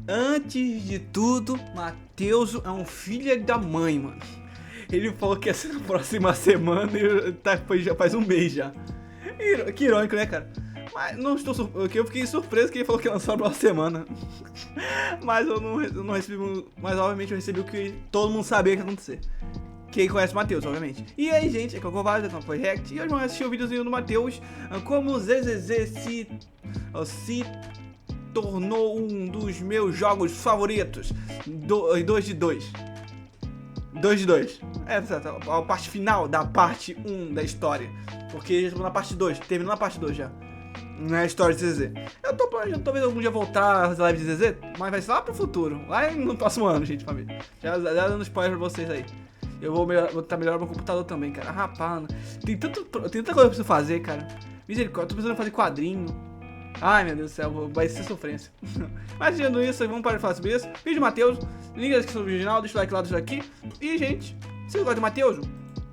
Antes de tudo, Matheus é um filho da mãe, mano. Ele falou que ia ser na próxima semana e já faz um mês já. Que irônico, né, cara? Mas não estou eu fiquei surpreso que ele falou que ia lançar na próxima semana. Mas eu não recebi. Mas obviamente eu recebi o que todo mundo sabia que ia acontecer. Quem conhece o Matheus, obviamente. E aí, gente, é que eu Covarde, então foi React. E hoje vamos assistir o videozinho do Matheus. Como o ZZZ se tornou um dos meus jogos favoritos. 2 de 2. 2 de 2. É, certo. A parte final da parte 1 da história. Porque já estamos na parte 2. Terminou na parte 2 já. Na história de ZZ. Eu tô planejando talvez algum dia voltar às lives de ZZ. Mas vai ser lá pro futuro. Lá no próximo ano, gente, família. Já dando spoiler pra vocês aí. Eu vou botar melhor meu computador também, cara. Rapaz, tem tanta coisa que eu preciso fazer, cara. Misericórdia, eu tô precisando fazer quadrinho. Ai, meu Deus do céu, vai ser sofrência. Mas dizendo isso, vamos parar de falar sobre isso. Vídeo do Matheus, link na descrição do original, deixa o like lá, deixa o like aqui. E, gente, se você gosta do Matheus,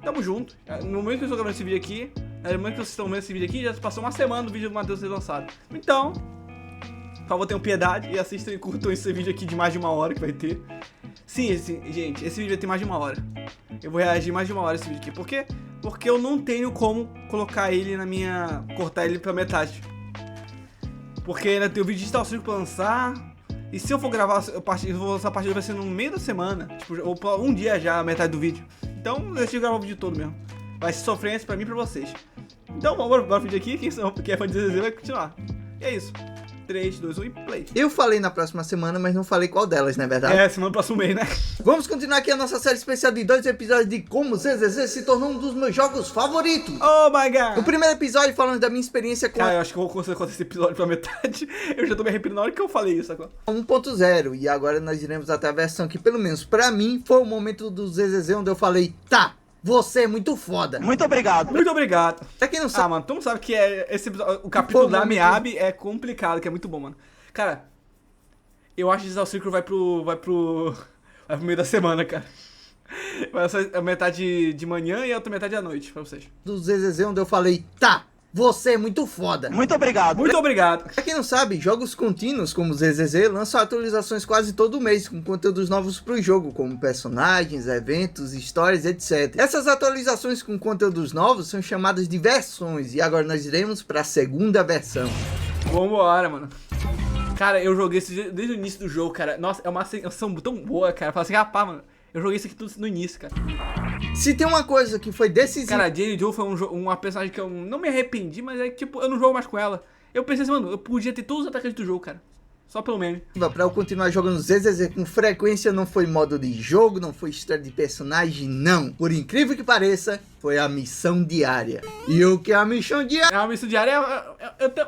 tamo junto. No momento que eu estou gravando esse vídeo aqui, no momento que vocês estão vendo esse vídeo aqui, já passou uma semana do vídeo do Matheus ser lançado. Então, por favor, tenham piedade e assistam e curtam esse vídeo aqui de mais de 1 hora que vai ter. Sim, gente, esse vídeo vai ter mais de 1 hora. Eu vou reagir mais de 1 hora esse vídeo aqui. Por quê? Porque eu não tenho como colocar ele na minha... cortar ele pra metade. Porque ainda tem o vídeo de Star Circle pra lançar. E se eu for gravar, eu vou lançar a partida vai ser no meio da semana. Tipo, ou um dia já, a metade do vídeo. Então, eu decidi gravar o vídeo todo mesmo. Vai ser sofrência pra mim e pra vocês. Então, vamos pro vídeo aqui. Quem é fã de ZZ vai continuar. E é isso. 3, 2, 1 e play. Eu falei na próxima semana, mas não falei qual delas, não é verdade? É, semana do próximo mês, né? Vamos continuar aqui a nossa série especial de 2 episódios de como ZZZ se tornou um dos meus jogos favoritos. Oh my god! O primeiro episódio falando da minha experiência com Cara, eu acho que eu vou conseguir contar esse episódio pra metade. Eu já tô me arrepiando na hora que eu falei isso agora. 1.0 e agora nós iremos até a versão que, pelo menos pra mim, foi o momento do ZZZ onde eu falei, tá, você é muito foda. Muito obrigado. Muito obrigado. Pra quem não sabe... Ah, mano, todo mundo sabe que esse episódio, o capítulo da Miyabi é complicado, que é muito bom, mano. Cara, eu acho que Star Circle vai pro meio da semana, cara. Vai ser a metade de manhã e a outra metade à noite, pra vocês. Do ZZZ onde eu falei, tá, você é muito foda. Muito obrigado. Muito obrigado. Pra quem não sabe, jogos contínuos como ZZZ lançam atualizações quase todo mês com conteúdos novos pro jogo, como personagens, eventos, histórias, etc. Essas atualizações com conteúdos novos são chamadas de versões e agora nós iremos pra segunda versão. Vambora, mano. Cara, eu joguei isso desde o início do jogo, cara. Nossa, é uma sensação tão boa, cara. Fala assim, rapaz, mano, eu joguei isso aqui tudo no início, cara. Se tem uma coisa que foi decisiva... Cara, a Jenny Joe foi uma personagem que eu não me arrependi, mas é que, tipo, eu não jogo mais com ela. Eu pensei assim, mano, eu podia ter todos os atacantes do jogo, cara. Só pelo meme. Pra eu continuar jogando ZZZ com frequência, não foi modo de jogo, não foi história de personagem, não. Por incrível que pareça, foi a missão diária. E o que é a missão diária? A missão diária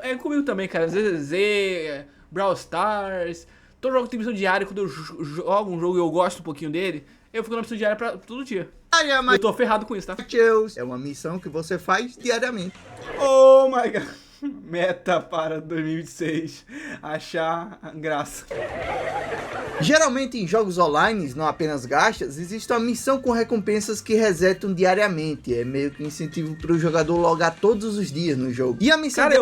é comigo também, cara. ZZZ, Brawl Stars... Todo jogo tem missão diária. Quando eu jogo um jogo e eu gosto um pouquinho dele, eu fico na missão diária pra todo dia. Eu tô ferrado com isso, tá? É uma missão que você faz diariamente. Oh my god. Meta para 2026. Achar graça. Geralmente em jogos online, não apenas gastas, existe uma missão com recompensas que resetam diariamente. É meio que incentivo para o jogador logar todos os dias no jogo. E a missão... Cara,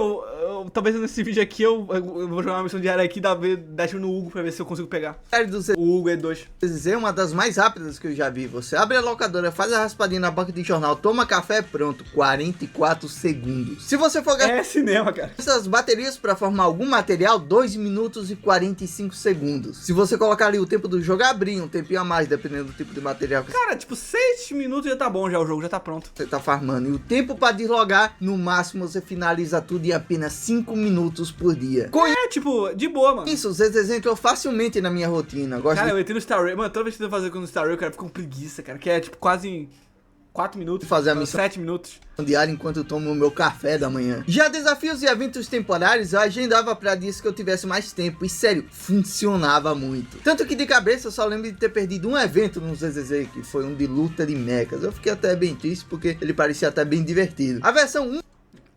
talvez nesse vídeo aqui eu vou jogar uma missão diária aqui, deixa no Hugo pra ver se eu consigo pegar. O Hugo é 2. É uma das mais rápidas que eu já vi. Você abre a locadora, faz a raspadinha na banca de jornal, toma café, pronto. 44 segundos. Se você for gastar... É cinema, cara. Essas baterias para formar algum material, 2 minutos e 45 segundos. Se você colocar ali o tempo do jogo, abrir um tempinho a mais, dependendo do tipo de material que cara, tipo, 6 minutos já tá bom, já o jogo já tá pronto. você tá farmando. E o tempo para deslogar, no máximo você finaliza tudo em apenas 5 minutos por dia. Tipo, de boa, mano. Isso, o ZZZ entrou facilmente na minha rotina. Cara, eu entrei no Star Rail, mano, toda vez que eu fazer com o Star Rail, cara, fica com preguiça, cara, que é tipo quase 4 minutos. Fazer a missão 7 minutos. Diário enquanto eu tomo o meu café da manhã. Já desafios e eventos temporários eu agendava pra dias que eu tivesse mais tempo. E sério, funcionava muito. Tanto que de cabeça eu só lembro de ter perdido um evento no ZZZ, que foi um de luta de mechas. Eu fiquei até bem triste porque ele parecia até bem divertido. A versão 1...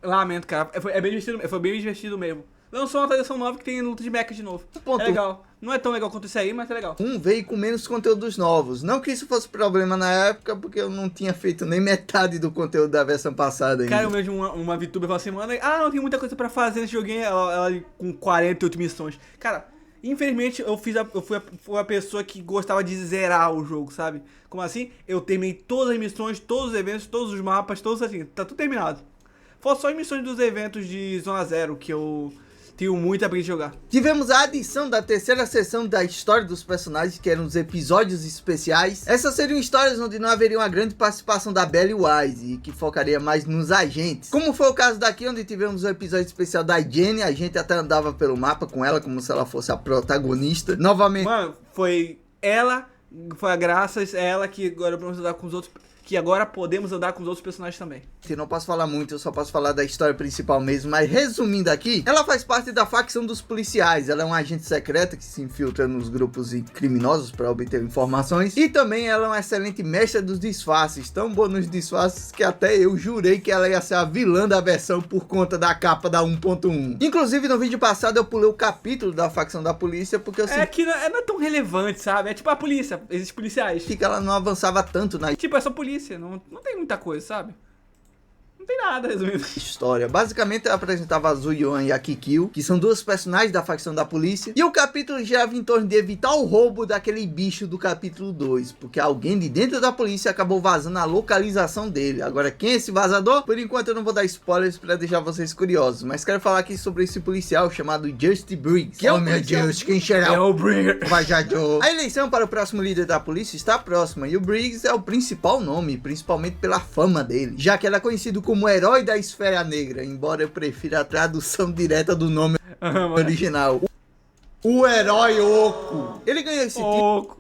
Lamento, cara. Foi bem divertido mesmo. Lançou uma atualização nova que tem luta de mecha de novo. É legal. Não é tão legal quanto isso aí, mas é legal. Veio com menos conteúdos novos. Não que isso fosse problema na época, porque eu não tinha feito nem metade do conteúdo da versão passada ainda. Cara, eu vejo uma VTuber falando assim, mano, não tem muita coisa pra fazer nesse joguinho. Ela com 48 missões. Cara, Infelizmente, fui a pessoa que gostava de zerar o jogo, sabe? Como assim? Eu terminei todas as missões, todos os eventos, todos os mapas, todos assim, tá tudo terminado. Faltam só as missões dos eventos de Zona Zero, que eu tenho muita preguiça de jogar. Tivemos a adição da terceira sessão da história dos personagens, que eram os episódios especiais. Essas seriam histórias onde não haveria uma grande participação da Belle Wise e que focaria mais nos agentes. Como foi o caso daqui, onde tivemos o episódio especial da Jenny, a gente até andava pelo mapa com ela, como se ela fosse a protagonista. Novamente... Mano, foi graças a ela que agora podemos andar com os outros... Que agora podemos andar com os outros personagens também. Eu não posso falar muito, eu só posso falar da história principal mesmo. Mas resumindo aqui, ela faz parte da facção dos policiais. Ela é uma agente secreta que se infiltra nos grupos criminosos para obter informações. E também ela é uma excelente mestra dos disfarces. Tão boa nos disfarces que até eu jurei que ela ia ser a vilã da versão por conta da capa da 1.1. Inclusive no vídeo passado eu pulei o capítulo da facção da polícia porque eu senti... que não é tão relevante, sabe? É tipo a polícia, existem policiais. Que ela não avançava tanto na... Tipo, é só polícia. Não tem muita coisa, sabe? Não tem nada, resumindo. História. Basicamente, ela apresentava a Zuyuan e a Kikyo, que são duas personagens da facção da polícia. E o capítulo girava em torno de evitar o roubo daquele bicho do capítulo 2. Porque alguém de dentro da polícia acabou vazando a localização dele. Agora, quem é esse vazador? Por enquanto, eu não vou dar spoilers para deixar vocês curiosos. Mas quero falar aqui sobre esse policial chamado Just Briggs. Que é o meu Deus, quem será? É o Briggs. Vajador. A eleição para o próximo líder da polícia está próxima. E o Briggs é o principal nome, principalmente pela fama dele. Já que ele é conhecido como o herói da esfera negra, embora eu prefira a tradução direta do nome original. O herói oco. Ele ganhou esse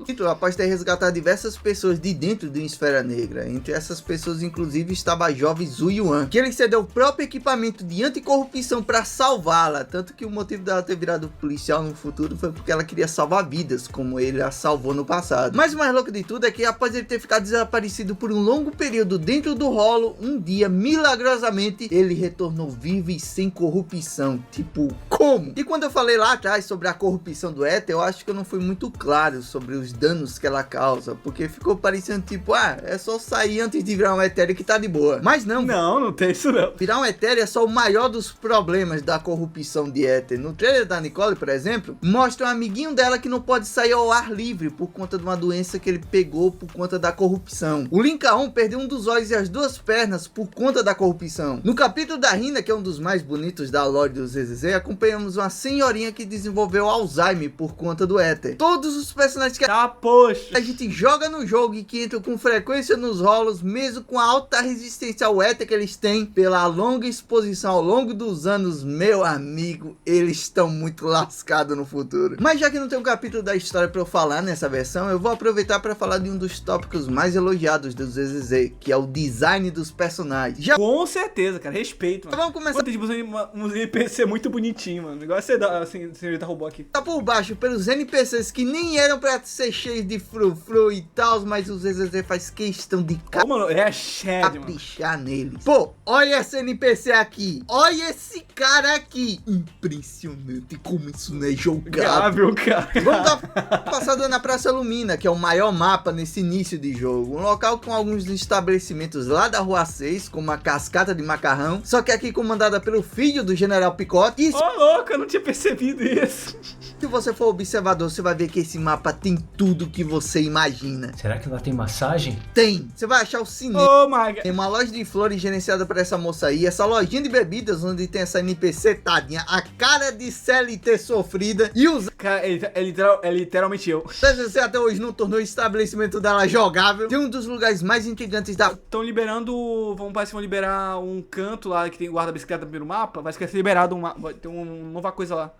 título após ter resgatado diversas pessoas de dentro de uma esfera negra. Entre essas pessoas, inclusive, estava a jovem Zuyuan, que ele cedeu o próprio equipamento de anticorrupção para salvá-la. Tanto que o motivo dela ter virado policial no futuro foi porque ela queria salvar vidas, como ele a salvou no passado. Mas o mais louco de tudo é que após ele ter ficado desaparecido por um longo período dentro do rolo, um dia, milagrosamente, ele retornou vivo e sem corrupção. Tipo, como? E quando eu falei lá atrás sobre a corrupção do éter, eu acho que eu não fui muito claro sobre os danos que ela causa, porque ficou parecendo tipo, é só sair antes de virar um etéreo que tá de boa. Mas não. Não tem isso não. Virar um etéreo é só o maior dos problemas da corrupção de éter. No trailer da Nicole, por exemplo, mostra um amiguinho dela que não pode sair ao ar livre por conta de uma doença que ele pegou por conta da corrupção. O Linkaon perdeu um dos olhos e as duas pernas por conta da corrupção. No capítulo da Rina, que é um dos mais bonitos da lore do ZZZ, acompanhamos uma senhorinha que desenvolveu Alzheimer por conta do éter. Todos os personagens que a gente joga no jogo e que entram com frequência nos rolos, mesmo com a alta resistência ao éter que eles têm, pela longa exposição ao longo dos anos, meu amigo, eles estão muito lascados no futuro. Mas já que não tem um capítulo da história para eu falar nessa versão, eu vou aproveitar para falar de um dos tópicos mais elogiados do ZZZ, que é o design dos personagens. Com certeza, cara, respeito, mano. Vamos começar. Tem tipo uns NPC muito bonitinho, mano. Igual você dá, assim, senhorita robô aqui. Tá por baixo pelos NPCs que nem eram pra ser cheios de frufru e tal, mas o ZZZ faz questão de caprichar neles. Pô, olha esse NPC aqui. Olha esse cara aqui. Impressionante como isso não é jogável, cara. Vamos dar passada na Praça Lumina, que é o maior mapa nesse início de jogo. Um local com alguns estabelecimentos lá da Rua 6, como a Cascata de Macarrão, só que aqui comandada pelo filho do General Picote. Louco, eu não tinha percebido isso. Se você for observador, você vai ver que esse mapa tem tudo que você imagina. Será que lá tem massagem? Tem! Você vai achar o cinema. My God. Tem uma loja de flores gerenciada por essa moça aí. Essa lojinha de bebidas, onde tem essa NPC tadinha. A cara de CLT sofrida. E os... Cara, é literalmente eu. Você até hoje não tornou o estabelecimento dela jogável. Tem um dos lugares mais intrigantes da... Estão liberando... Parece que vão liberar um canto lá que tem guarda-bicicleta no primeiro mapa. Vai ser liberado vai ter uma nova coisa lá.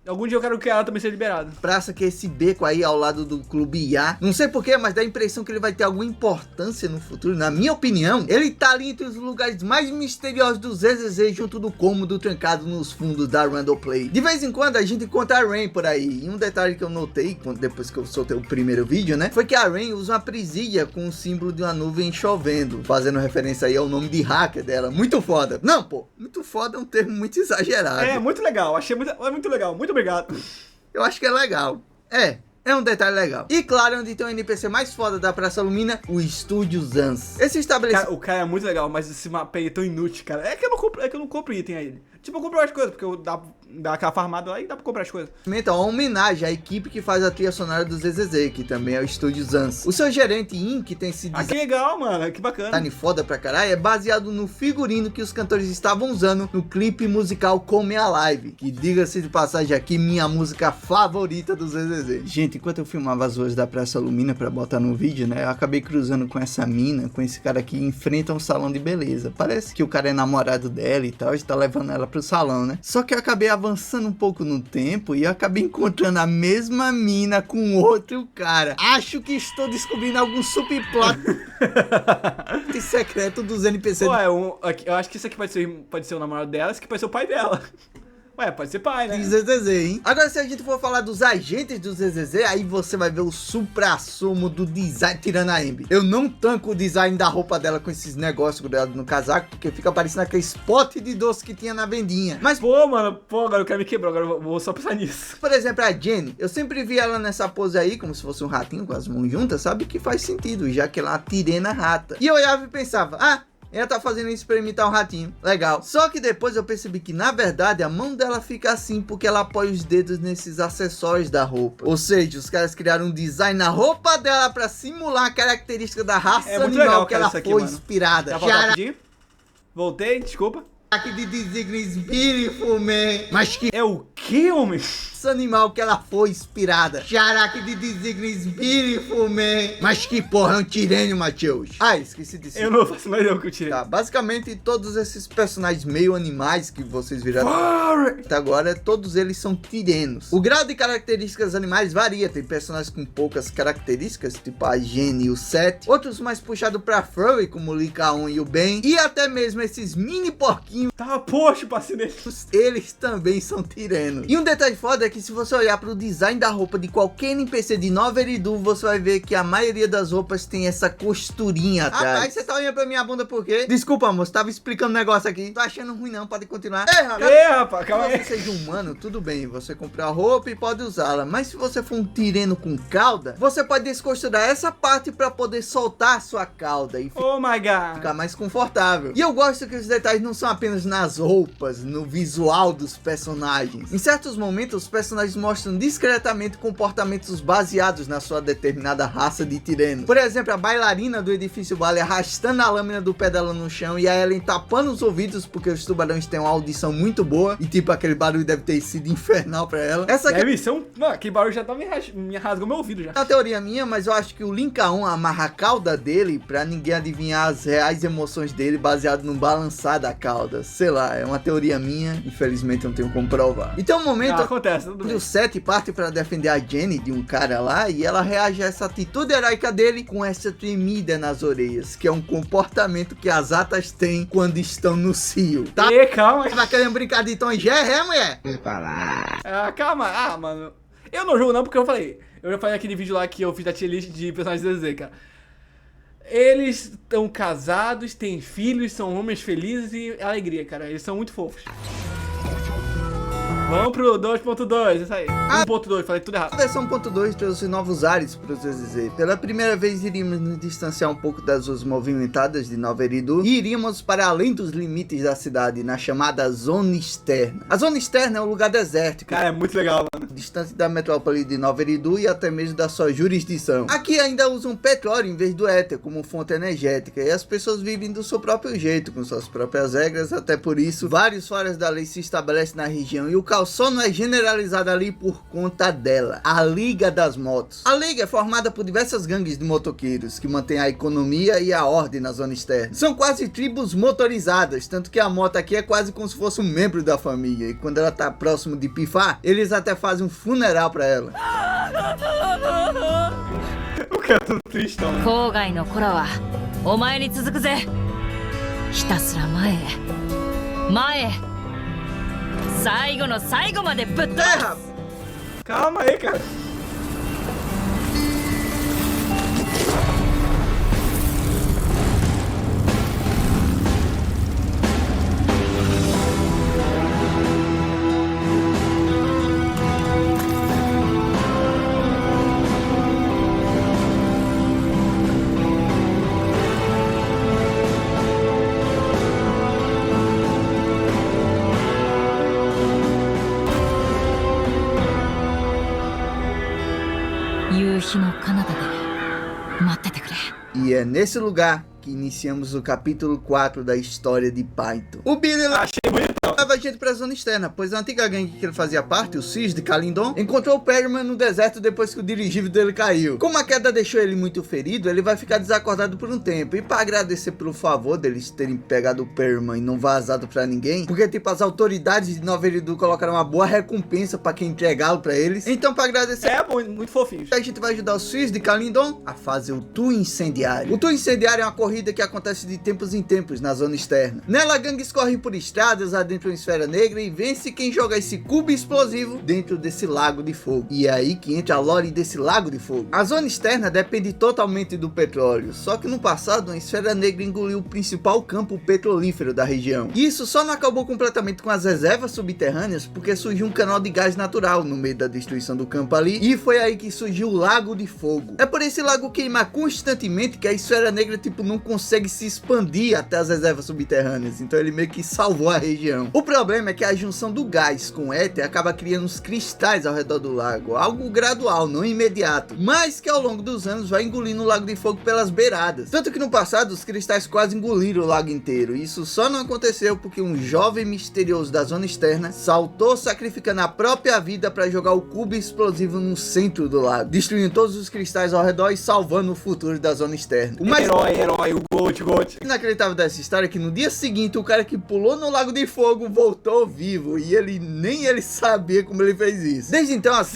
Algum dia eu quero que ela também seja liberada. Praça que é esse beco aí ao lado do Clube IA. Não sei porquê, mas dá a impressão que ele vai ter alguma importância no futuro. Na minha opinião, ele tá ali entre os lugares mais misteriosos do ZZZ, junto do cômodo trancado nos fundos da Randall Play. De vez em quando a gente encontra a Rain por aí. E um detalhe que eu notei, depois que eu soltei o primeiro vídeo, né? Foi que a Rain usa uma presilha com o símbolo de uma nuvem chovendo. Fazendo referência aí ao nome de hacker dela. Muito foda. Não, pô. Muito foda é um termo muito exagerado. É, muito legal. Achei muito legal. Muito obrigado. Eu acho que é legal. É um detalhe legal. E claro, onde tem o NPC mais foda da Praça Lumina, o Estúdio Zans. Esse estabelecimento... O cara é muito legal, mas esse mapa aí é tão inútil, cara. É que eu não compro item a ele. Tipo, eu compro as coisas, porque eu dá aquela farmada lá e dá pra comprar as coisas. Uma homenagem à equipe que faz a trilha sonora do ZZZ, que também é o estúdio Zans. O seu gerente In, que tem esse Ah, que legal, mano, que bacana. design foda pra caralho, é baseado no figurino que os cantores estavam usando no clipe musical Come Alive, que, diga-se de passagem aqui, minha música favorita do ZZZ. Gente, enquanto eu filmava as ruas da Praça Alumina pra botar no vídeo, né, eu acabei cruzando com essa mina, com esse cara que enfrenta um salão de beleza. Parece que o cara é namorado dela e tal, está levando ela pro salão, né? Só que eu acabei avançando um pouco no tempo e eu acabei encontrando a mesma mina com outro cara. Acho que estou descobrindo algum subplot secreto dos NPC. Ué, eu acho que isso aqui pode ser o namorado dela, esse aqui pode ser o pai dela. Ué, pode ser pai, né? ZZZ, hein? Agora, se a gente for falar dos agentes do ZZZ, aí você vai ver o supra-sumo do design, tirando a Ambi. Eu não tanco o design da roupa dela com esses negócios grudados no casaco, porque fica parecendo aquele spot de doce que tinha na vendinha. Mas, Pô, mano, agora o cara me quebrou, agora eu vou só pensar nisso. por exemplo, a Jenny, eu sempre vi ela nessa pose aí, como se fosse um ratinho com as mãos juntas, sabe? Que faz sentido, já que ela é uma tirena rata. E eu olhava e pensava, ela tá fazendo isso pra imitar um ratinho. Legal. Só que depois eu percebi que, na verdade, a mão dela fica assim porque ela apoia os dedos nesses acessórios da roupa. Ou seja, os caras criaram um design na roupa dela pra simular a característica da raça muito animal legal, que cara, ela isso aqui, foi mano. inspirada. Já voltar rapidinho? Voltei, desculpa. Aqui de Designis Beautiful Man. Mas que É o que, homem? raça animal que ela foi inspirada. Xaraque de Designis Beautiful Man. Mas que porra, é um tirênio, Matheus. Esqueci disso. Eu não faço mais não que eu tirei. Tá, basicamente todos esses personagens meio animais que vocês viram até agora, todos eles são tirenos. O grau de características animais varia, tem personagens com poucas características, tipo a Jenny e o Seth, outros mais puxados pra furry, como o Lycaon e o Ben, e até mesmo esses mini porquinhos, Tava, poxa, passei nele. eles também são tirenos. E um detalhe foda é que se você olhar pro design da roupa de qualquer NPC de Nova Eridu, você vai ver que a maioria das roupas tem essa costurinha atrás. Rapaz, você tá olhando pra minha bunda por quê? Desculpa, moço, tava explicando um negócio aqui. Tô achando ruim não, pode continuar. Rapaz, calma Se aí. você seja humano, tudo bem, você compra a roupa e pode usá-la, mas se você for um tireno com cauda, você pode descosturar essa parte pra poder soltar a sua cauda e Oh my god. ficar mais confortável. E eu gosto que os detalhes não são apenas nas roupas, no visual dos personagens. Em certos momentos, os personagens mostram discretamente comportamentos baseados na sua determinada raça de tireno. Por exemplo, a bailarina do edifício Vale arrastando a lâmina do pé dela no chão e a Ellen tapando os ouvidos porque os tubarões têm uma audição muito boa e tipo, aquele barulho deve ter sido infernal pra ela. Essa aqui Deve ser um... Mano, aquele barulho já tá me rasgou meu ouvido já. é uma teoria minha, mas eu acho que o Lycaon amarra a cauda dele pra ninguém adivinhar as reais emoções dele baseado no balançar da cauda. Sei lá, é uma teoria minha, infelizmente eu não tenho como provar. Então, um momento Acontece, tudo onde bem. o Seth parte pra defender a Jenny de um cara lá e ela reage a essa atitude heróica dele com essa tremida nas orelhas, que é um comportamento que as atas têm quando estão no cio. Tá? Calma aí. Tá querendo brincar de Tom e Jerry, mulher? Calma. Mano. Eu não jogo não, porque eu já falei aquele vídeo lá que eu fiz da tier list de personagens de DZ, cara. Eles estão casados, têm filhos, são homens felizes e alegria, cara. Eles são muito fofos. Vamos pro 2.2, isso aí. 1.2, falei tudo A errado. versão 1.2 trouxe novos ares para os ZZZ. Pela primeira vez iríamos nos distanciar um pouco das ruas movimentadas de Nova Eridu e iríamos para além dos limites da cidade, na chamada Zona Externa. A Zona Externa é um lugar desértico, Cara, é muito legal, mano. distante da metrópole de Nova Eridu e até mesmo da sua jurisdição. Aqui ainda usam petróleo em vez do éter como fonte energética e as pessoas vivem do seu próprio jeito, com suas próprias regras, até por isso vários foras da lei se estabelecem na região e o caos só não é generalizado ali por conta dela, a Liga das Motos. A Liga é formada por diversas gangues de motoqueiros que mantêm a economia e a ordem na zona externa. São quase tribos motorizadas, tanto que a moto aqui é quase como se fosse um membro da família e quando ela tá próximo de pifar, eles até fazem um funeral pra ela. O cara é tudo tristão. 郊外の子らはお前に続くぜ。ひたすら前へ前へ、最後の最後までぶっ飛ばす。 Terra! Calma aí, cara. 夕日の彼方で待っててくれ。 E é nesse lugar que iniciamos o capítulo 4 da história de Paito. O Billy Achei bonitão. leva a gente pra zona externa, pois a antiga gangue que ele fazia parte, o Cis de Kalindon, encontrou o Perryman no deserto depois que o dirigível dele caiu. Como a queda deixou ele muito ferido, ele vai ficar desacordado por um tempo. E para agradecer pelo favor deles terem pegado o Perryman e não vazado pra ninguém, porque tipo, as autoridades de Nova Eridu colocaram uma boa recompensa pra quem entregá-lo pra eles. Então para agradecer, É muito fofinho. a gente vai ajudar o Cis de Kalindon a fazer o Tour Incendiário. O Tour Incendiário é uma corrida que acontece de tempos em tempos na zona externa. Nela, gangues correm por estradas adentro da esfera negra e vence quem joga esse cubo explosivo dentro desse lago de fogo. E é aí que entra a lore desse lago de fogo. A zona externa depende totalmente do petróleo, só que no passado a esfera negra engoliu o principal campo petrolífero da região. E isso só não acabou completamente com as reservas subterrâneas porque surgiu um canal de gás natural no meio da destruição do campo ali, e foi aí que surgiu o Lago de Fogo. É por esse lago queimar constantemente que a esfera negra tipo não consegue se expandir até as reservas subterrâneas, então ele meio que salvou a região. O problema é que a junção do gás com o éter acaba criando uns cristais ao redor do lago, algo gradual, não imediato, mas que ao longo dos anos vai engolindo o Lago de Fogo pelas beiradas. Tanto que no passado os cristais quase engoliram o lago inteiro. Isso só não aconteceu porque um jovem misterioso da zona externa saltou sacrificando a própria vida para jogar o cubo explosivo no centro do lago, destruindo todos os cristais ao redor e salvando o futuro da zona externa. O mais Herói, o Gold. inacreditável dessa história é que no dia seguinte o cara que pulou no Lago de Fogo voltou vivo e nem ele sabia como ele fez isso. Desde então as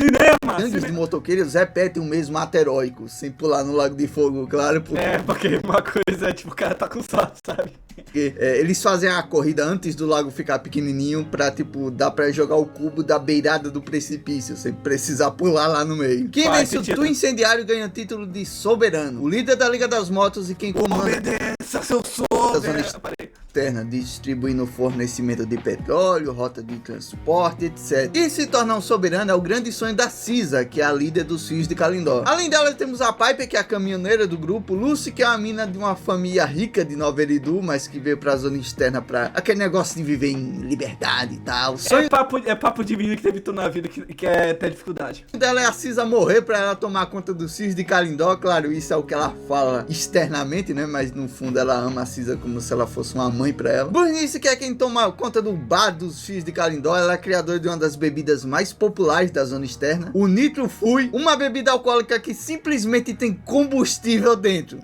gangues de motoqueiros repetem o mesmo ato heróico, sem pular no Lago de Fogo, claro, Porque uma coisa é tipo, o cara tá com sorte, sabe? porque eles fazem a corrida antes do lago ficar pequenininho pra, tipo, dar pra jogar o cubo da beirada do precipício, sem precisar pular lá no meio. Quem Faz vence o sentido. Tour Incendiário ganha o título de Soberano, o líder da Liga das Motos e quem comanda Obedeça, seu Da zona sonho. Parei. externa, distribuindo fornecimento de petróleo, rota de transporte, etc. E se tornar um soberano é o grande sonho da Cisa, que é a líder dos Fios de Kalindor. Além dela, temos a Piper, que é a caminhoneira do grupo, Lucy, que é uma mina de uma família rica de Nova Eridu, mas que veio pra zona externa pra aquele negócio de viver em liberdade e tal. O sonho É papo de menino que teve tudo na vida que é ter dificuldade. dela é a Cisa morrer pra ela tomar conta dos Fios de Kalindor. Claro, isso é o que ela fala externamente, né? Mas no fundo ela ama a Cisa como se ela fosse uma mãe pra ela. Burnice, que é quem toma conta do bar dos Fios de Kalindor, ela é criadora de uma das bebidas mais populares da zona externa, o Nitro Fui, uma bebida alcoólica que simplesmente tem combustível dentro.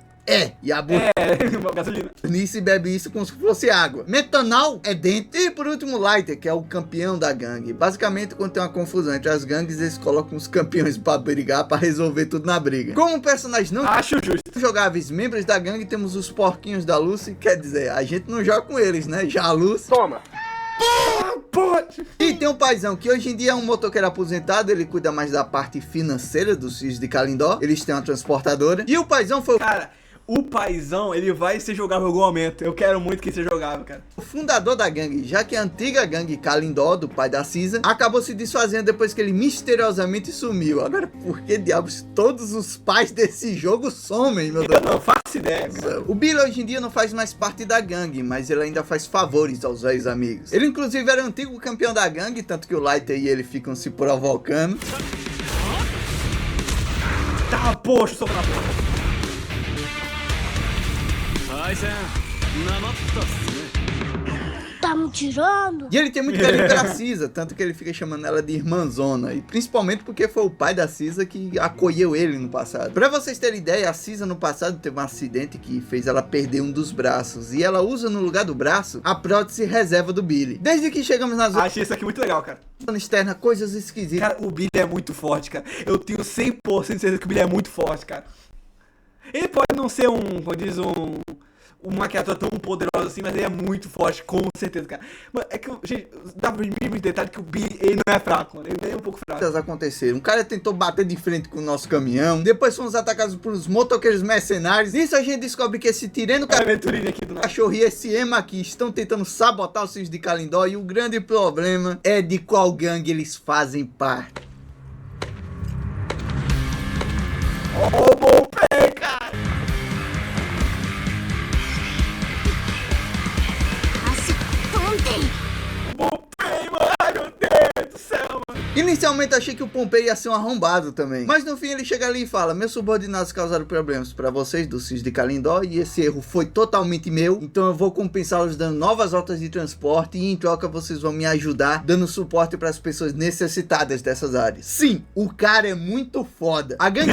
E a Uma gasolina. Burnice bebe isso como se fosse água. Metanol é dentro. E por último, Lighter, que é o campeão da gangue. Basicamente, quando tem uma confusão entre as gangues, eles colocam os campeões pra brigar, pra resolver tudo na briga. Como personagem não Acho justo. jogáveis membros da gangue, temos os porquinhos da Lucy, quer dizer, a gente não joga com eles, né? Já a Lucy. Toma. Pode. E tem um paizão que hoje em dia é um motoqueiro aposentado, ele cuida mais da parte financeira dos Fios de Kalindor, eles têm uma transportadora. E o paizão foi Cara, o paizão, ele vai ser jogável em algum momento. Eu quero muito que ele seja jogável, cara. o fundador da gangue, já que a antiga gangue Kalindor, do pai da Cisa, acabou se desfazendo depois que ele misteriosamente sumiu. Agora, por que diabos todos os pais desse jogo somem, meu Deus? Eu não faço ideia, cara. O Billy hoje em dia não faz mais parte da gangue, mas ele ainda faz favores aos velhos amigos. Ele inclusive era o antigo campeão da gangue, tanto que o Lighter e ele ficam se provocando. Tá, poxa, soco na porta. Tá me tirando? E ele tem muito carinho pela Cisa, tanto que ele fica chamando ela de irmãzona. E principalmente porque foi o pai da Cisa que acolheu ele no passado. Pra vocês terem ideia, a Cisa no passado teve um acidente que fez ela perder um dos braços. E ela usa no lugar do braço a prótese reserva do Billy. Desde que chegamos na zona Achei isso aqui muito legal, cara. externa, coisas esquisitas. Cara, o Billy é muito forte, cara. Eu tenho 100% de certeza que o Billy é muito forte, cara. Ele pode não ser uma criatura tão poderosa assim, mas ele é muito forte, com certeza, cara. Mano, é que, gente, dá pra mim muito detalhe que o Billy, ele não é fraco, mano. Ele é um pouco fraco. Coisas aconteceram. Um cara tentou bater de frente com o nosso caminhão. Depois fomos atacados por uns motoqueiros mercenários. Nisso a gente descobre que esse tireno Olha a aventurinha aqui do nada. cachorro e esse Ema aqui estão tentando sabotar os Fios de Kalindor. E o grande problema é de qual gangue eles fazem parte. Ô, bom pé, cara. Ontem. Bom pé, mano. Ai, meu Deus do céu, mano. Inicialmente Inicialmente achei que o Pompei ia ser um arrombado também, mas no fim ele chega ali e fala: meus subordinados causaram problemas pra vocês do CIS de Kalindor e esse erro foi totalmente meu, então eu vou compensá-los dando novas rotas de transporte e em troca vocês vão me ajudar dando suporte para as pessoas necessitadas dessas áreas. Sim, o cara é muito foda. A gangue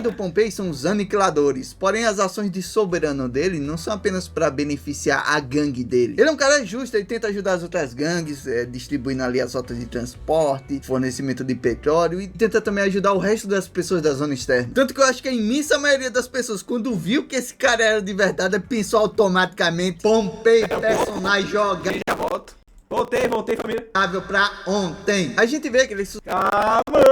do Pompei são os aniquiladores, porém as ações de soberano dele não são apenas para beneficiar a gangue dele. Ele é um cara justo, ele tenta ajudar as outras gangues, distribuindo ali as rotas de transporte, fornecimento de petróleo e tenta também ajudar o resto das pessoas da zona externa. Tanto que eu acho que a imensa maioria das pessoas, quando viu que esse cara era de verdade, pensou automaticamente: Pompei, personagem jogado. Já volto. Voltei, família. Pra ontem. A gente vê que ele Ah, mano,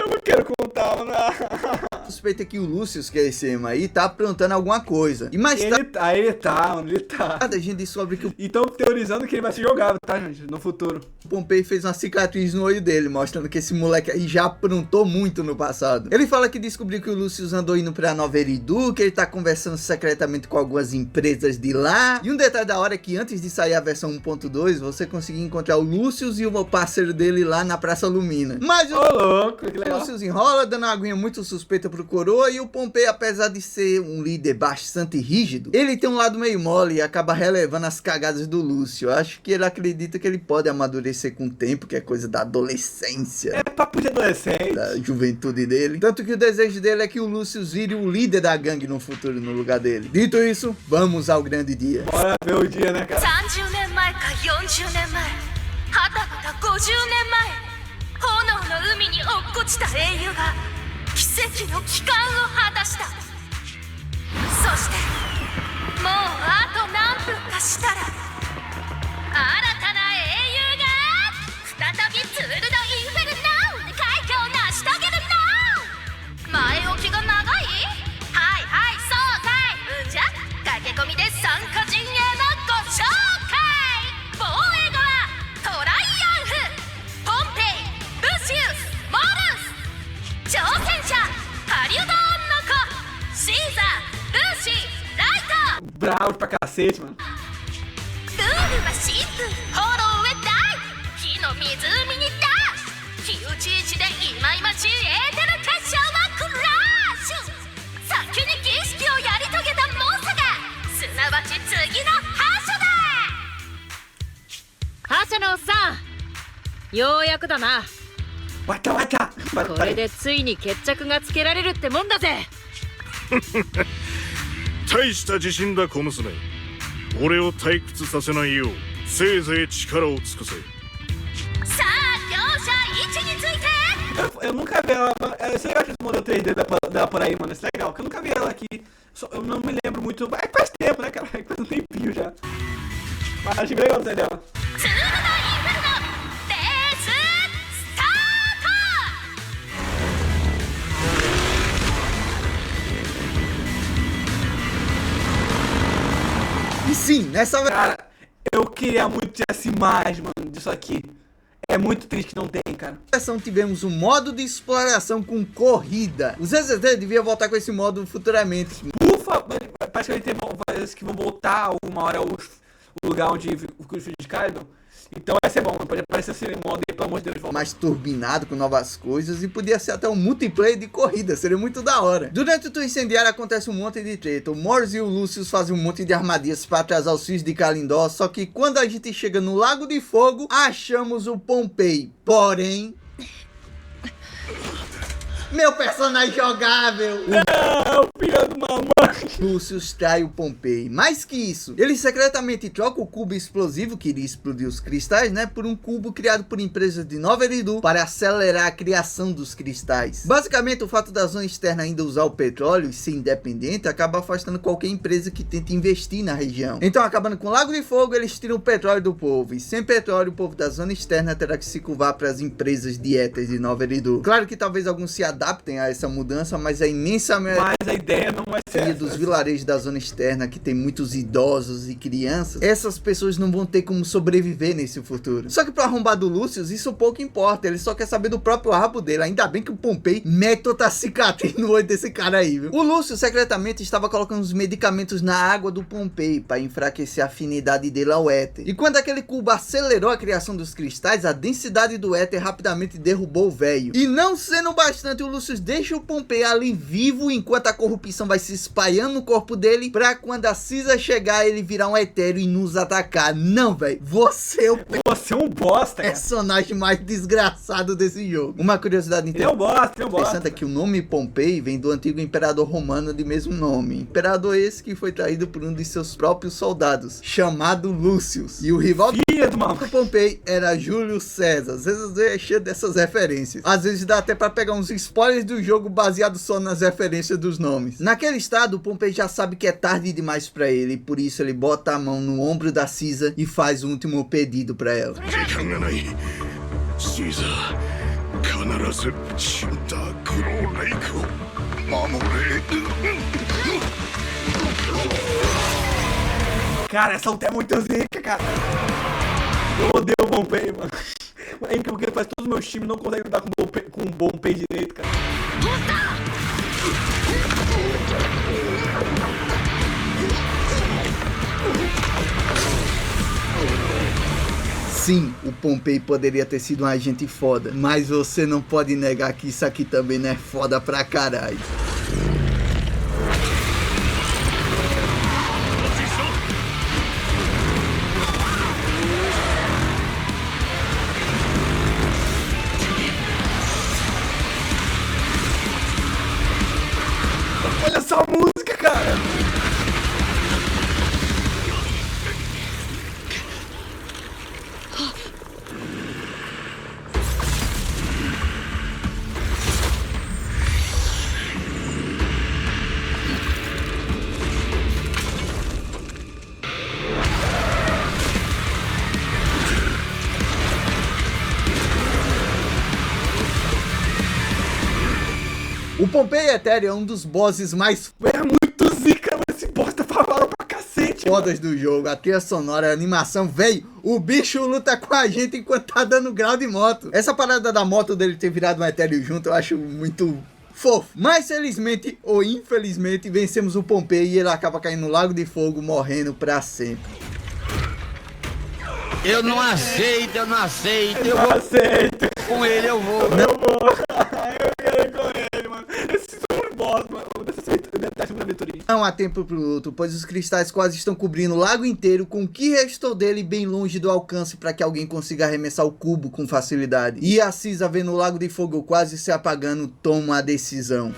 eu não quero contar, não. suspeita que o Lucius, que é esse emo aí, tá aprontando alguma coisa. E mais tarde, Ele tá. a gente descobre que o E tão teorizando que ele vai ser jogado, tá, gente? No futuro. Pompei fez uma cicatriz no olho dele, mostrando que esse moleque aí já aprontou muito no passado. Ele fala que descobriu que o Lucius andou indo pra Nova Eridu, que ele tá conversando secretamente com algumas empresas de lá. E um detalhe da hora é que antes de sair a versão 1.2, você conseguia encontrar o Lucius e o parceiro dele lá na Praça Lumina. Mas Ô, louco, que o legal. Lucius enrola, dando uma aguinha muito suspeita pro coroa, e o Pompei, apesar de ser um líder bastante rígido, ele tem um lado meio mole e acaba relevando as cagadas do Lúcio. Eu acho que ele acredita que ele pode amadurecer com o tempo, que é coisa da adolescência, É papo de adolescente. da juventude dele. Tanto que o desejo dele é que o Lucius vire o líder da gangue no futuro, no lugar dele. Dito isso, vamos ao grande dia. Bora ver o dia, né, cara? 30年前か40年前はたまた50年前炎の海に落っこちた英雄が奇跡の帰還を果たした。そしてもうあと何分かしたら新たな英雄が再びツール・ド・インフェルノーで快挙を成し遂げるの。前置きが長い？はいはい、そうかい。じゃ駆け込みで参加陣営のご紹介。防衛側トライアンフ、ポンペイ、ルシウス、モルス。挑戦者ハリウドンの子シーザー、ルーシー、ライト。 Bravo pra cacete, mano. ルールはシンプル、フォローへダイブ、火の湖にダッシュ、火打ち位置でいまいましいエーテル結晶はクラッシュ。先に儀式をやり遂げた猛者がすなわち次の覇者だ。覇者のおっさん、ようやくだな。 Wata, wata. これでついに決着がつけられるってもんだぜ。大した自信だ小娘。俺を退屈させないようせいぜい力を尽くせ。さあ両者位置について。 Eu nunca vi ela. Esse legal que esse modelo 3D dela por aí, mano. Isso é legal. Porque eu nunca vi ela aqui. Eu não me lembro muito. Faz tempo, né, cara? Faz um tempinho já. Mas achei bem legal o design dela. ツール・ド・インフェルノレーススタート。 E sim, nessa Cara, eu queria muito ter essa imagem, mano, disso aqui. É muito triste que não tem, cara. versão tivemos um modo de exploração com corrida. Os ZZZ devia voltar com esse modo futuramente. Ufa, parece que parece que vão voltar uma hora o lugar onde os filhos de Kaido. Então vai ser bom, pode aparecer esse modo aí, pelo amor de Deus, volta. Mais turbinado, com novas coisas, e podia ser até um multiplayer de corrida, seria muito da hora. Durante o tour incendiário acontece um monte de treta. O Morris e o Lucius fazem um monte de armadilhas para atrasar os filhos de Kalindor, só que quando a gente chega no Lago de Fogo, achamos o Pompei. Porém... meu personagem jogável! Não, filho do mamãe! Lucius trai o Pompei. Mais que isso, ele secretamente troca o cubo explosivo que iria explodir os cristais, né, por um cubo criado por empresas de Nova Eridu para acelerar a criação dos cristais. Basicamente, o fato da zona externa ainda usar o petróleo e ser independente acaba afastando qualquer empresa que tente investir na região. Então, acabando com o Lago de Fogo, eles tiram o petróleo do povo. E sem petróleo, o povo da zona externa terá que se curvar para as empresas de éter de Nova Eridu. Claro que talvez alguns se adaptem a essa mudança, mas a imensa maioria Mas a ideia não vai ser. dos vilarejos da zona externa, que tem muitos idosos e crianças, essas pessoas não vão ter como sobreviver nesse futuro. Só que pro arrombado Lucius, isso pouco importa, ele só quer saber do próprio rabo dele. Ainda bem que o Pompei mete outra cicatriz no olho desse cara aí, viu? O Lúcio secretamente estava colocando os medicamentos na água do Pompei para enfraquecer a afinidade dele ao éter. E quando aquele cubo acelerou a criação dos cristais, a densidade do éter rapidamente derrubou o velho. E não sendo bastante, o Lúcio deixa o Pompei ali vivo enquanto a corrupção vai se espalhando no corpo dele, pra quando a Caesar chegar, ele virar um etéreo e nos atacar. Não, velho, você é um bosta, cara. Personagem mais desgraçado desse jogo. Uma curiosidade Ele é um bosta, interessante é que o nome Pompei vem do antigo imperador romano de mesmo nome. Imperador esse que foi traído por um de seus próprios soldados, chamado Lúcius. E o rival do Pompei era Júlio César. Às vezes é cheio dessas referências. Às vezes dá até pra pegar uns spoilers do jogo baseado só nas referências dos nomes. Naquele estado, o Pompei já sabe que é tarde demais pra ele, e por isso ele bota a mão no ombro da Caesar e faz o último pedido pra ela. Cara, essa luta é muito zica, cara. Eu odeio o Pompei, mano. É incrível porque faz todos os meus times não conseguem lidar com um Pompei direito, cara. Sim, o Pompei poderia ter sido um agente foda, mas você não pode negar que isso aqui também não é foda pra caralho. Olha essa música, cara! O Pompei Etéreo é um dos bosses mais É muito zica, mano. Esse bosta falaram pra cacete, fodas do jogo. A trilha sonora, a animação, velho. O bicho luta com a gente enquanto tá dando grau de moto. Essa parada da moto dele ter virado um Etéreo junto, eu acho muito fofo. Mas felizmente ou infelizmente vencemos o Pompei e ele acaba caindo no Lago de Fogo, morrendo pra sempre. Eu não aceito. Eu não aceito. Com ele eu vou. Eu vou. Eu quero ir com ele, mano. Esse é um boss, mano. Eu detesto a aventurinha. Não há tempo pro luto, pois os cristais quase estão cobrindo o lago inteiro, com o que restou dele bem longe do alcance para que alguém consiga arremessar o cubo com facilidade. E a Caesar, vendo o Lago de Fogo quase se apagando, toma a decisão.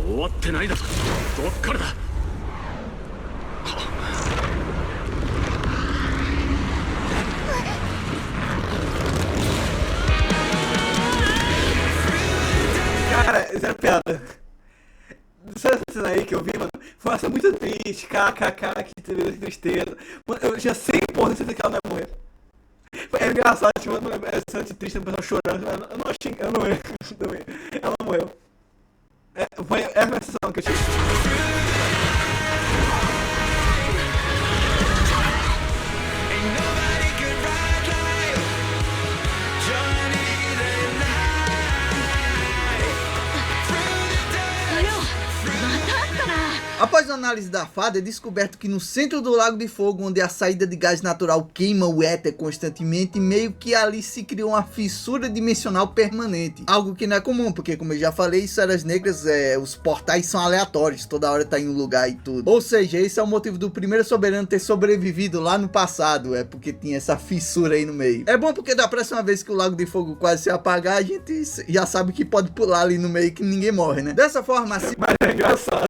終わってないだと。どっからだ。 Cara, zero piada. Essa cena aí que eu vi, mano, foi uma cena muito triste. KKK, que tristeza. Mano, eu já sei, porra, certeza que ela não ia morrer. É engraçado, tipo, é cena de triste, o pessoal chorando. Eu não achei, eu não ia. Ela não morreu. Foi essa a sensação que eu tive. Após a análise da fada, é descoberto que no centro do Lago de Fogo, onde a saída de gás natural queima o éter constantemente, meio que ali se criou uma fissura dimensional permanente. Algo que não é comum, porque como eu já falei, Esferas Negras, os portais são aleatórios, toda hora tá em um lugar e tudo. Ou seja, esse é o motivo do primeiro soberano ter sobrevivido lá no passado, é porque tinha essa fissura aí no meio. É bom porque da próxima vez que o Lago de Fogo quase se apagar, a gente já sabe que pode pular ali no meio que ninguém morre, né? Dessa forma, assim... Mas é engraçado,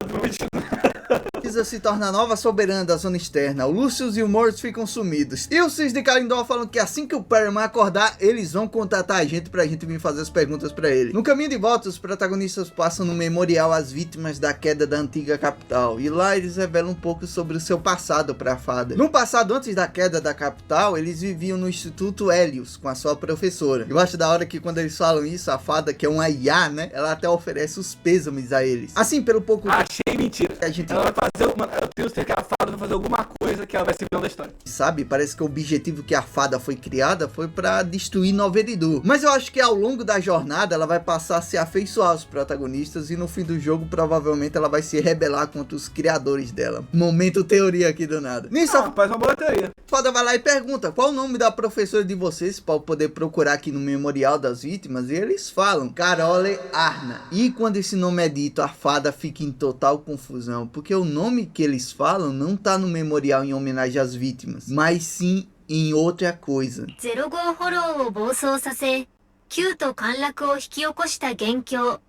Isa se torna a nova soberana da zona externa. O Lucius e o Morris ficam sumidos. E os Cis de Kalindor falam que assim que o Perryman acordar, eles vão contatar a gente pra gente vir fazer as perguntas pra ele. No caminho de volta, os protagonistas passam no memorial às vítimas da queda da antiga capital. E lá eles revelam um pouco sobre o seu passado pra fada. No passado, antes da queda da capital, eles viviam no Instituto Helios com a sua professora. Eu acho da hora que quando eles falam isso, a fada, que é uma IA, né? Ela até oferece os pêsames a eles. Assim, pelo pouco... Achei mentira. A gente... Ela vai fazer, mano, eu tenho certeza que a fada vai fazer alguma coisa que ela vai ser vilã da história. Sabe, parece que o objetivo que a fada foi criada foi pra destruir Noveridu. Mas eu acho que ao longo da jornada ela vai passar a se afeiçoar aos protagonistas e no fim do jogo provavelmente ela vai se rebelar contra os criadores dela. Momento teoria aqui do nada. Nisso, Faz uma boa teoria. a fada vai lá e pergunta qual o nome da professora de vocês para poder procurar aqui no memorial das vítimas, e eles falam Carole Arna. E quando esse nome é dito, a fada fica em total confusão, porque o nome que eles falam não tá no memorial em homenagem às vítimas, mas sim em outra coisa. 05フォローを暴走させ、旧都陥落を引き起こした元凶、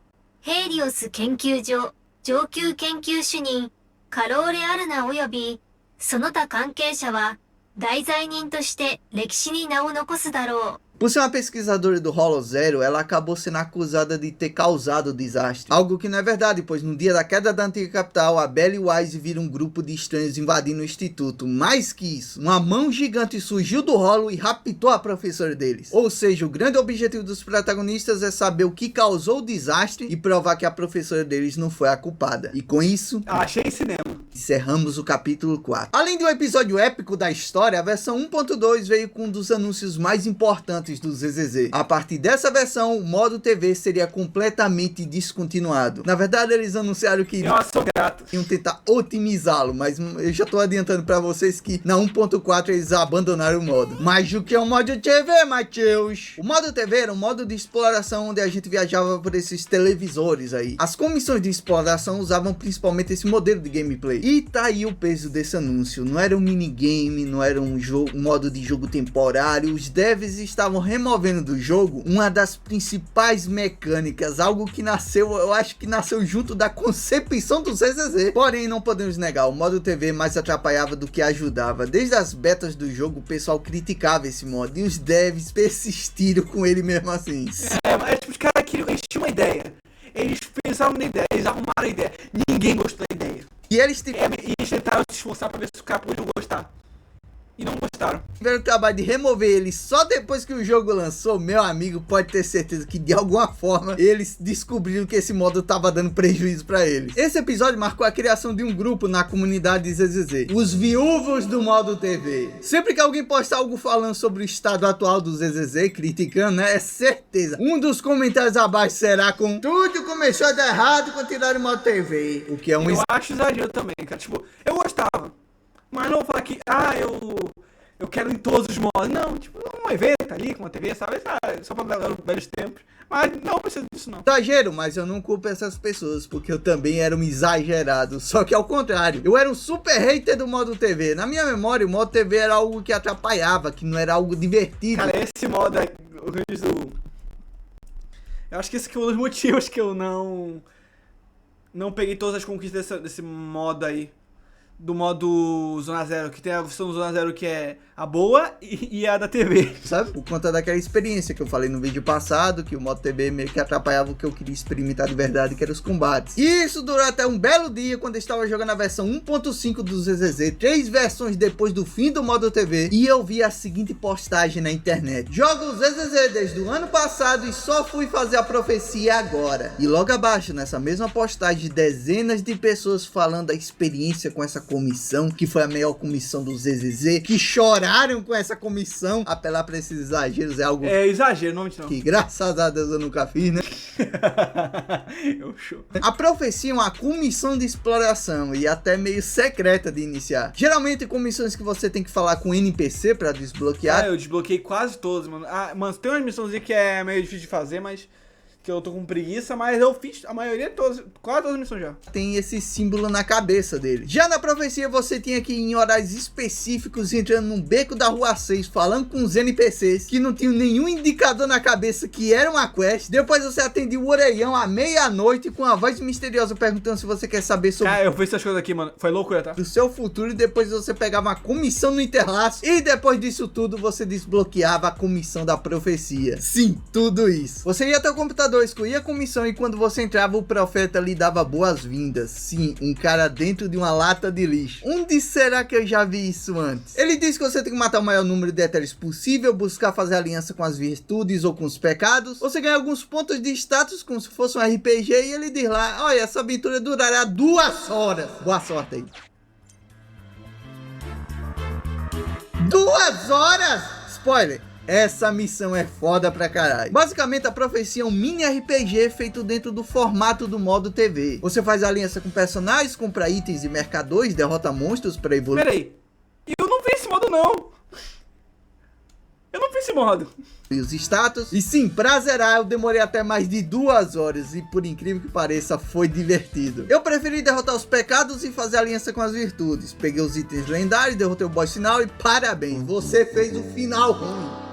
ヘイリオス研究所上級研究主任カローレ・アルナ及びその他関係者は大罪人として歴史に名を残すだろう。 Por ser uma pesquisadora do Holo Zero, ela acabou sendo acusada de ter causado o desastre. Algo que não é verdade, pois no dia da queda da antiga capital, a Belle e o Wise viram um grupo de estranhos invadindo o instituto. Mais que isso, uma mão gigante surgiu do Holo e raptou a professora deles. Ou seja, o grande objetivo dos protagonistas é saber o que causou o desastre e provar que a professora deles não foi a culpada. E com isso, Achei cinema. encerramos o capítulo 4. Além de um episódio épico da história, a versão 1.2 veio com um dos anúncios mais importantes do ZZZ. A partir dessa versão, o modo TV seria completamente descontinuado. Na verdade, eles anunciaram que Eu sou grato. iam tentar otimizá-lo, mas eu já tô adiantando pra vocês que na 1.4 eles abandonaram o modo. Mas o que é o modo TV, Matheus? O modo TV era um modo de exploração onde a gente viajava por esses televisores aí. As comissões de exploração usavam principalmente esse modelo de gameplay. E tá aí o peso desse anúncio. Não era um minigame, não era um modo de jogo temporário. Os devs estavam removendo do jogo uma das principais mecânicas, algo que nasceu, eu acho que nasceu junto da concepção do ZZZ. Porém, não podemos negar, o modo TV mais atrapalhava do que ajudava. Desde as betas do jogo, o pessoal criticava esse modo e os devs persistiram com ele mesmo assim. Mas tipo, os caras eles tinham uma ideia. Eles pensaram na ideia, eles arrumaram a ideia. Ninguém gostou da ideia. E eles E eles tentaram se esforçar pra ver se o cara podia gostar. E não gostaram. tiveram o trabalho de remover ele só depois que o jogo lançou. Meu amigo, pode ter certeza que de alguma forma eles descobriram que esse modo tava dando prejuízo pra eles. Esse episódio marcou a criação de um grupo na comunidade ZZZ, os viúvos do modo TV. Sempre que alguém postar algo falando sobre o estado atual do ZZZ, criticando, né, é certeza, um dos comentários abaixo será com tudo começou a dar errado quando tiraram o modo TV, o que é um Eu acho exagero também, cara. Tipo, eu gostava. Mas não vou falar que, eu quero em todos os modos. Não, tipo, um evento ali com uma TV, sabe? Só pra lembrar os velhos tempos. Mas não precisa disso, não. exagero, mas eu não culpo essas pessoas, porque eu também era um exagerado, só que ao contrário, eu era um super hater do modo TV. Na minha memória, o modo TV era algo que atrapalhava, que não era algo divertido. Cara, esse modo é eu acho que esse que é um dos motivos que eu não não peguei todas as conquistas desse modo aí. Do modo Zona Zero, que tem a versão Zona Zero que é a boa e a da TV. Sabe? Por conta daquela experiência que eu falei no vídeo passado, que o modo TV meio que atrapalhava o que eu queria experimentar de verdade, que eram os combates. E isso durou até um belo dia, quando eu estava jogando a versão 1.5 do ZZZ, 3 versões depois do fim do modo TV, e eu vi a seguinte postagem na internet: jogo o ZZZ desde o ano passado e só fui fazer a profecia agora. E logo abaixo, nessa mesma postagem, dezenas de pessoas falando a experiência com essa comissão, que foi a melhor comissão do ZZZ, que choraram com essa comissão. Apelar pra esses exageros é algo... É exagero, não mentira não. que graças a Deus eu nunca fiz, né? Eu show. A profecia é uma comissão de exploração e até meio secreta de iniciar. Geralmente comissões que você tem que falar com NPC pra desbloquear. Eu desbloqueei quase todas, mano. Mano, tem uma missãozinha que é meio difícil de fazer, mas... que eu tô com preguiça, mas eu fiz a maioria de todas, quase todas as missões já. Tem esse símbolo na cabeça dele. Já na profecia você tinha que ir em horários específicos, entrando num beco da rua 6, falando com os NPCs, que não tinham nenhum indicador na cabeça que era uma quest. Depois você atendia o orelhão à meia-noite com a voz misteriosa perguntando se você quer saber sobre... Cara, eu fiz essas coisas aqui, mano. Foi loucura, tá? do seu futuro, e depois você pegava uma comissão no Interlaço, e depois disso tudo você desbloqueava a comissão da profecia. Sim, tudo isso. Você ia até o computador, excluía a comissão, e quando você entrava o profeta lhe dava boas-vindas. Sim, um cara dentro de uma lata de lixo. Onde será que eu já vi isso antes? Ele diz que você tem que matar o maior número de éteres possível, buscar fazer aliança com as virtudes ou com os pecados. Você ganha alguns pontos de status como se fosse um RPG, e ele diz lá: olha, essa aventura durará 2 horas. Boa sorte aí. 2 horas? Spoiler: essa missão é foda pra caralho. Basicamente, a profecia é um mini RPG feito dentro do formato do modo TV. Você faz aliança com personagens, compra itens e mercadores, derrota monstros pra evoluir. Peraí. Eu não vi esse modo, não. Eu não vi esse modo. E os status. E sim, pra zerar eu demorei até mais de 2 horas, e por incrível que pareça, foi divertido. Eu preferi derrotar os pecados e fazer aliança com as virtudes. Peguei os itens lendários, derrotei o boss final, e parabéns, você fez o final ruim.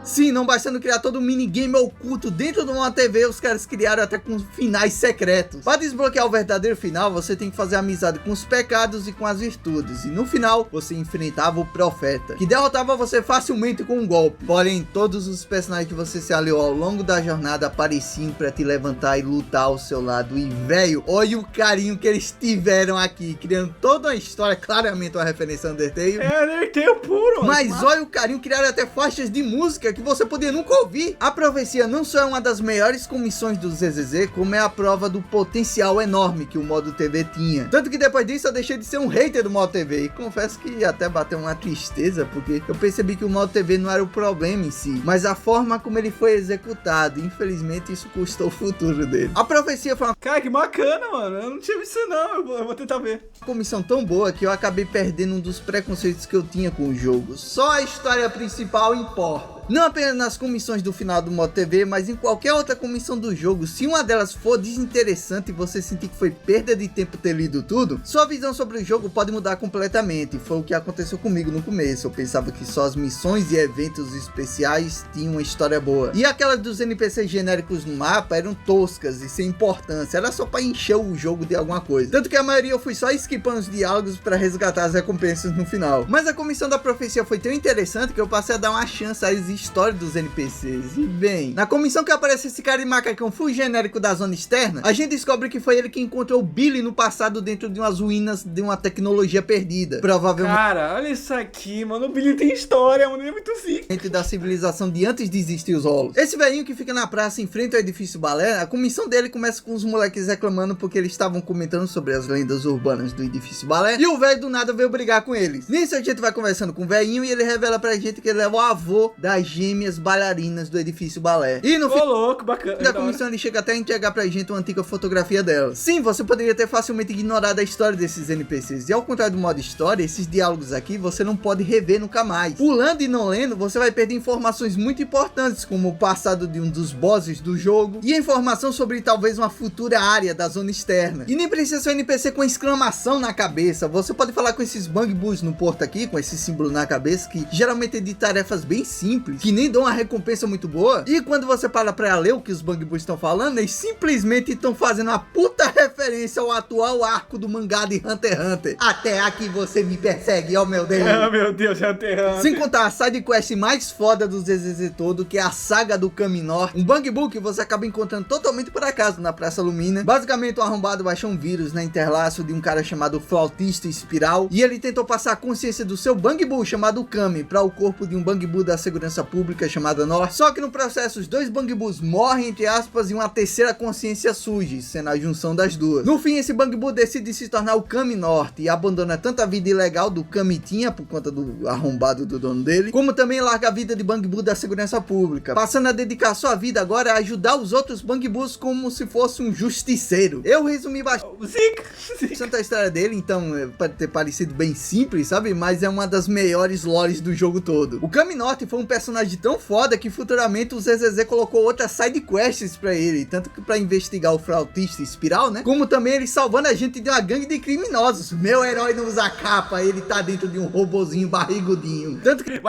Sim, não bastando criar todo um minigame oculto dentro de uma TV, os caras criaram até com finais secretos. Para desbloquear o verdadeiro final, você tem que fazer amizade com os pecados e com as virtudes. E no final, você enfrentava o profeta, que derrotava você facilmente com um golpe. Porém, todos os personagens que você se aliou ao longo da jornada apareciam para te levantar e lutar ao seu lado. E velho, olha o carinho que eles tiveram aqui, criando toda uma história, claramente uma referência a Undertale. É Undertale puro, mano. Mas olha o carinho, criaram até faixas de música que você podia nunca ouvir. A profecia não só é uma das melhores comissões do ZZZ, como é a prova do potencial enorme que o modo TV tinha. Tanto que depois disso eu deixei de ser um hater do modo TV, e confesso que até bateu uma tristeza, porque eu percebi que o modo TV não era o problema em si, mas a forma como ele foi executado. Infelizmente isso custou o futuro dele. A profecia foi uma Cara, que bacana, mano. Eu não tinha visto isso, não. Eu vou tentar ver. comissão tão boa que eu acabei perdendo um dos preconceitos que eu tinha com o jogo. Só a história principal importa. Não apenas nas comissões do final do modo TV, mas em qualquer outra comissão do jogo. Se uma delas for desinteressante e você sentir que foi perda de tempo ter lido tudo, sua visão sobre o jogo pode mudar completamente. Foi o que aconteceu comigo no começo. Eu pensava que só as missões e eventos especiais tinham uma história boa, e aquelas dos NPCs genéricos no mapa eram toscas e sem importância. Era só pra encher o jogo de alguma coisa. Tanto que a maioria eu fui só esquipando os diálogos pra resgatar as recompensas no final. Mas a comissão da profecia foi tão interessante que eu passei a dar uma chance a história dos NPCs. E bem, na comissão que aparece esse cara de macacão full genérico da zona externa, a gente descobre que foi ele que encontrou o Billy no passado dentro de umas ruínas de uma tecnologia perdida. Provavelmente Cara, olha isso aqui, mano. O Billy tem história, mano. Ele é muito zica. da civilização de antes de existir os Hollows. Esse velhinho que fica na praça em frente ao edifício balé, a comissão dele começa com os moleques reclamando porque eles estavam comentando sobre as lendas urbanas do edifício balé, e o velho do nada veio brigar com eles. Nisso a gente vai conversando com o velhinho e ele revela pra gente que ele é o avô das gêmeas bailarinas do edifício balé. E no Ô, louco, bacana. da comissão ele chega até a entregar pra gente uma antiga fotografia dela. Sim, você poderia ter facilmente ignorado a história desses NPCs, e ao contrário do modo história, esses diálogos aqui você não pode rever nunca mais. Pulando e não lendo, você vai perder informações muito importantes, como o passado de um dos bosses do jogo, e a informação sobre talvez uma futura área da zona externa. E nem precisa ser um NPC com exclamação na cabeça, você pode falar com esses bang boos no porto aqui, com esse símbolo na cabeça, que geralmente é de tarefas bem simples, Boos, que nem dão uma recompensa muito boa. E quando você para pra ler o que os Bug Boos estão falando, eles simplesmente estão fazendo uma puta referência ao atual arco do mangá de Hunter x Hunter. Até aqui você me persegue, oh meu Deus. Oh meu Deus, Hunter x Hunter. Sem contar a sidequest mais foda do ZZZ todo, que é a saga do Kami North. Um Bug Boo que você acaba encontrando totalmente por acaso na Praça Lumina. Basicamente, um arrombado baixou um vírus na interlaço de um cara chamado Flautista Espiral, e ele tentou passar a consciência do seu Bug Boo chamado Kami para o corpo de um Bug Boo da segurança pública chamado North. Só que no processo os dois Bug Boos morrem, entre aspas, e uma terceira consciência surge, sendo a junção das duas. No fim, esse Bug Boo decide se tornar o Kami North e abandona tanto a vida ilegal do Kami tinha por conta do arrombado do dono dele, como também larga a vida de Bug Boo da segurança pública, passando a dedicar sua vida agora a ajudar os outros Bug Boos como se fosse um justiceiro. Eu resumi bastante a história dele, então pode ter parecido bem simples, sabe? Mas é uma das melhores lores do jogo todo. O Kami North foi um personagem tão foda que futuramente o ZZZ colocou outras sidequests pra ele, tanto que pra investigar o Flautista Espiral, né? Como também ele salvando a gente de uma gangue de criminosos. Meu herói não usa capa, ele tá dentro de um robozinho barrigudinho. Tanto que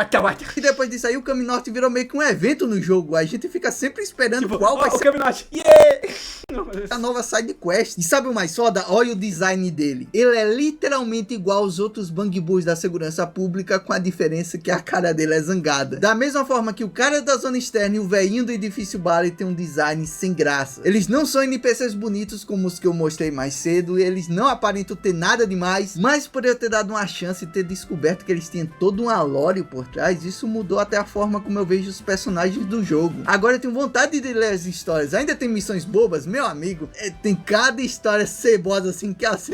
e depois disso aí o Kami North virou meio que um evento no jogo. A gente fica sempre esperando Tipo, qual vai o ser Kami North. Yeah! a nova side quest. E sabe o mais foda? Olha o design dele. Ele é literalmente igual aos outros Bug Boos da segurança pública, com a diferença que a cara dele é zangada. Da mesma forma que o cara da zona externa e o velhinho do edifício Bali tem um design sem graça. Eles não são NPCs bonitos como os que eu mostrei mais cedo, e eles não aparentam ter nada demais, mas por eu ter dado uma chance e ter descoberto que eles tinham todo um lore por trás, isso mudou até a forma como eu vejo os personagens do jogo. Agora eu tenho vontade de ler as histórias. Ainda tem missões bobas, meu amigo, tem cada história cebosa assim que assim,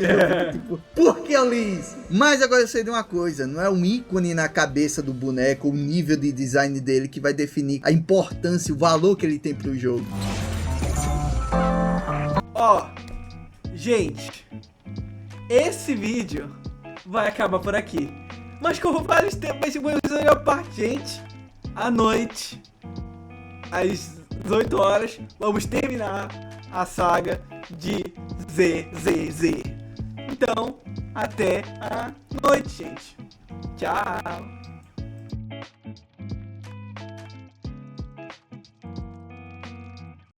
tipo, por que eu li isso? Mas agora eu sei de uma coisa, não é um ícone na cabeça do boneco, o nível de design dele que vai definir a importância, o valor que ele tem pro jogo. Ó, gente, esse vídeo vai acabar por aqui. Mas como vários tempos, esse foi a melhor parte, gente. À noite, às 18 horas, vamos terminar a saga de ZZZ. Então, até a noite, gente. Tchau.